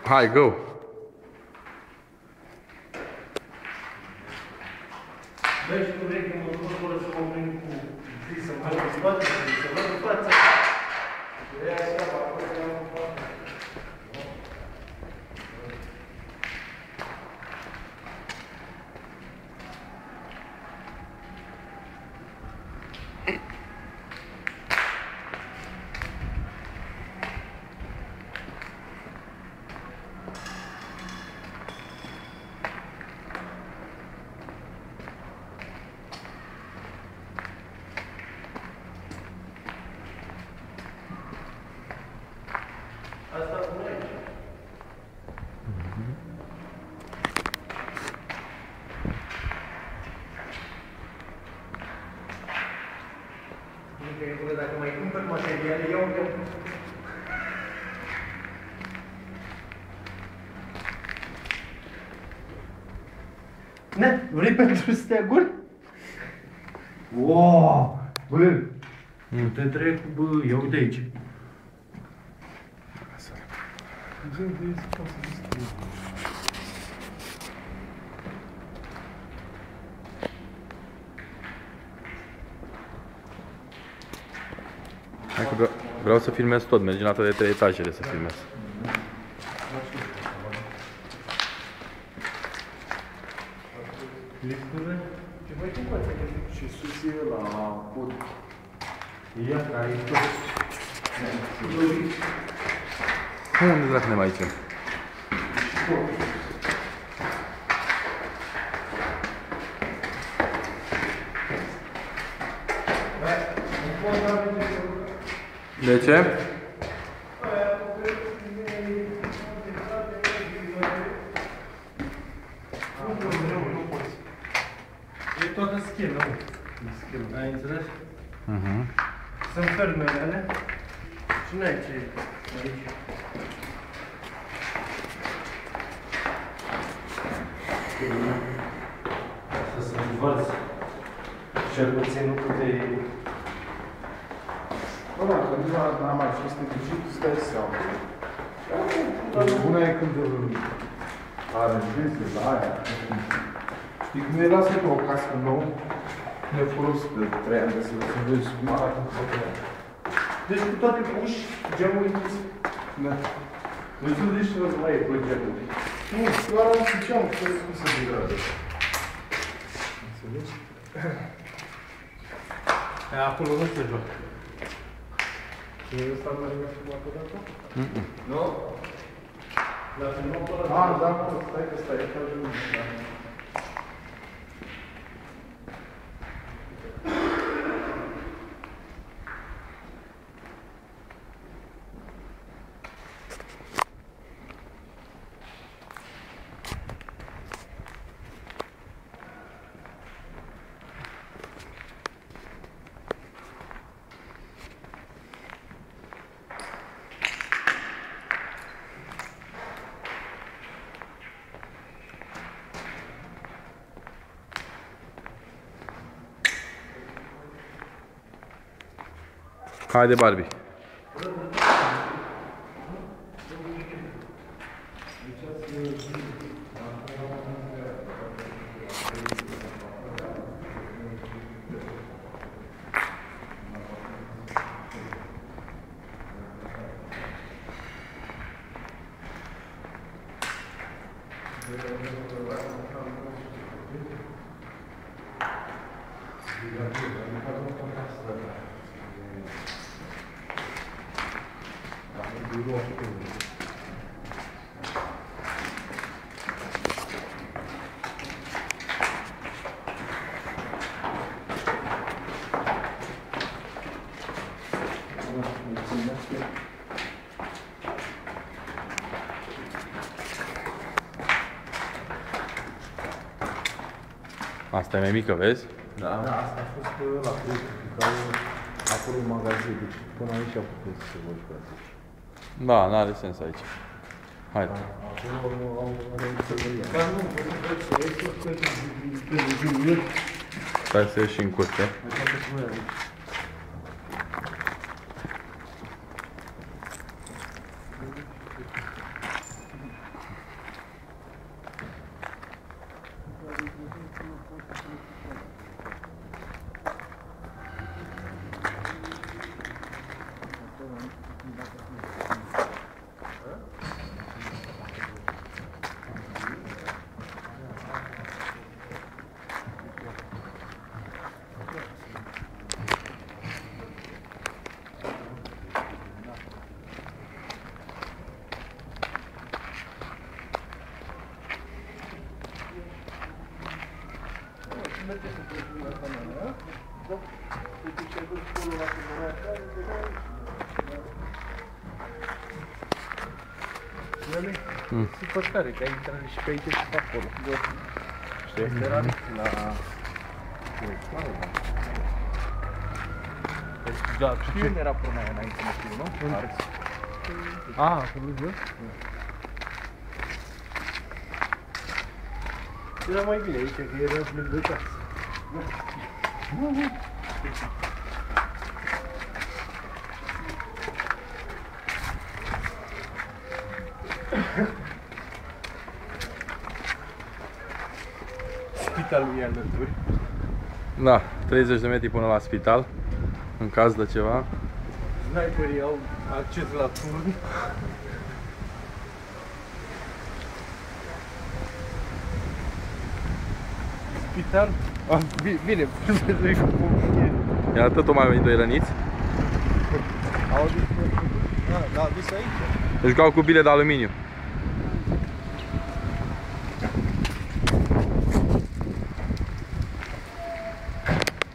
Hai, go! Băi, și tu vrei că mă duc acolo să mă prind cu zi să-mi fac în spate, să văd în față. E așa, acolo să iau în față. Asta cu noi. Dacă mai cumpăr materiale, iau eu. Ne, vrei pentru steaguri? Wow! Bă, nu te trec, bă, iau de aici. Hai că vreau să filmez tot, mergem la toate 3 etajele să filmez. Lifturile? Ce voi cum faci? Și sus e la pod. Ia, care e tot. Unde dracu ne mai zicem? De ce? E toată schemă, nu? Ai înțeles? Sunt fermele alea și n-ai ce aici. Asta să învăț. Cel puțin nu puteai... Bă, dacă nu am mai fost neglijit, îți dai seama. Una e când aranjezi de la aia. Știi, când îi lasă pe o cască nouă, nefolosit de 3 ani de să vezi cum arată în toate. Deci cu toate uși, geamuri închise. Da. Deci nu zici să mai e pe geamuri. Nu, doar am zis geamuri, că nu se degrade. Înțelegi? Acolo nu se joacă. Și ăsta nu mai filmat odată? Nu? Dar filmăm pe ăla. Ah, da, stai că stai, că ajungi. Haide, Barbie. Asta e mai mică, vezi? Da, asta a fost la prieten, care acolo în magazin, deci până aici a putut să se văd cu asta. Da, n-are sens aici. Haide. Acolo au înțelegărit. Dar nu, vreau să iei tot pe junior. Stai să ieși în curte. Așa că voi aici. merge să pleci la camera, da? Deci ce ai văzut acolo la camera asta, super tare, că ai intrat și pe aici și pe acolo. Știi? Asta era la... Da, știu unde era până aia înainte, nu știu, nu? Ars. Acolo jos? Era mai bine aici, că era lângă casă. Spitalul e alături. Da, 30 de metri până la spital, în caz de ceva. Sniperii au acces la turn. Spital? Bine, filmezui cu pompieri. Iată, tot mai venit doi răniți. Au adus aici. Își jucau cu bile de aluminiu.